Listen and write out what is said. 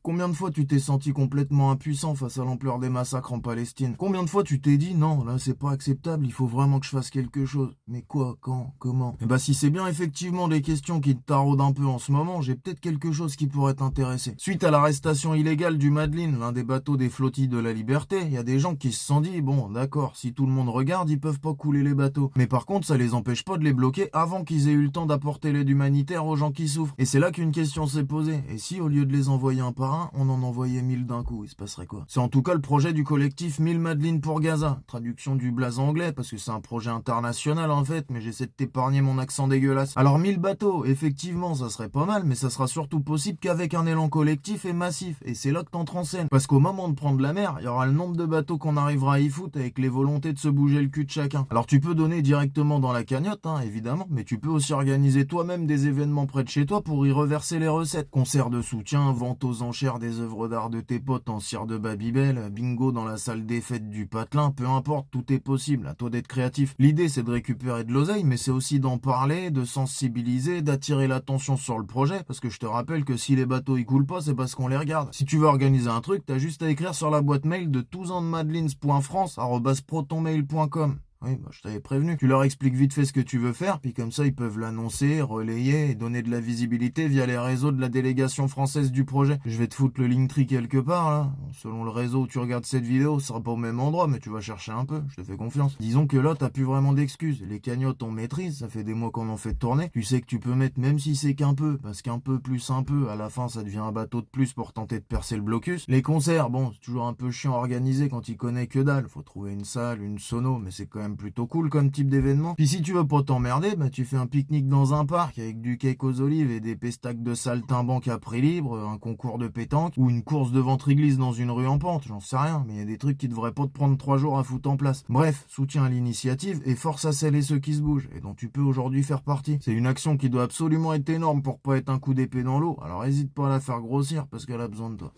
Combien de fois tu t'es senti complètement impuissant face à l'ampleur des massacres en Palestine? Combien de fois tu t'es dit non, là c'est pas acceptable, il faut vraiment que je fasse quelque chose? Mais quoi, quand, comment? Eh bah si c'est bien effectivement des questions qui te taraudent un peu en ce moment, j'ai peut-être quelque chose qui pourrait t'intéresser. Suite à l'arrestation illégale du Madeleine, l'un des bateaux des flottilles de la Liberté, il y a des gens qui se sont dit bon d'accord, si tout le monde regarde, ils peuvent pas couler les bateaux. Mais par contre, ça les empêche pas de les bloquer avant qu'ils aient eu le temps d'apporter l'aide humanitaire aux gens qui souffrent. Et c'est là qu'une question s'est posée. Et si au lieu de les envoyer un par un, on en envoyait 1000 d'un coup, il se passerait quoi? C'est en tout cas le projet du collectif 1000 Madeleine pour Gaza. Traduction du blason anglais, parce que c'est un projet international en fait, mais j'essaie de t'épargner mon accent dégueulasse. Alors 1000 bateaux, effectivement, ça serait pas mal, mais ça sera surtout possible qu'avec un élan collectif et massif. Et c'est là que t'entres en scène. Parce qu'au moment de prendre la mer, il y aura le nombre de bateaux qu'on arrivera à y foutre avec les volontés de se bouger le cul de chacun. Alors tu peux donner directement dans la cagnotte, hein, évidemment, mais tu peux aussi organiser toi-même des événements près de chez toi pour y reverser les recettes. Concerts de soutien, vente aux enchères des œuvres d'art de tes potes en cire de Babybel, bingo dans la salle des fêtes du Patelin, peu importe, tout est possible, à toi d'être créatif. L'idée c'est de récupérer de l'oseille, mais c'est aussi d'en parler, de sensibiliser, d'attirer l'attention sur le projet, parce que je te rappelle que si les bateaux y coulent pas, c'est parce qu'on les regarde. Si tu veux organiser un truc, t'as juste à écrire sur la boîte mail de tousandmadelines.france@protonmail.com. Oui, bah, je t'avais prévenu. Tu leur expliques vite fait ce que tu veux faire, puis comme ça, ils peuvent l'annoncer, relayer et donner de la visibilité via les réseaux de la délégation française du projet. Je vais te foutre le Linktree quelque part, là. Selon le réseau où tu regardes cette vidéo, ce sera pas au même endroit, mais tu vas chercher un peu, je te fais confiance. Disons que là, t'as plus vraiment d'excuses. Les cagnottes, on maîtrise, ça fait des mois qu'on en fait tourner. Tu sais que tu peux mettre, même si c'est qu'un peu, parce qu'un peu plus un peu, à la fin, ça devient un bateau de plus pour tenter de percer le blocus. Les concerts, bon, c'est toujours un peu chiant à organiser quand il connaît que dalle. Faut trouver une salle, une sono, mais c'est quand même plutôt cool comme type d'événement. Puis si tu veux pas t'emmerder, bah tu fais un pique-nique dans un parc avec du cake aux olives et des pestacs de saltimbanque à prix libre, un concours de pétanque ou une course de ventre-église dans une rue en pente, j'en sais rien, mais il y a des trucs qui devraient pas te prendre 3 jours à foutre en place. Bref, soutien à l'initiative et force à celles et ceux qui se bougent et dont tu peux aujourd'hui faire partie. C'est une action qui doit absolument être énorme pour pas être un coup d'épée dans l'eau, alors hésite pas à la faire grossir parce qu'elle a besoin de toi.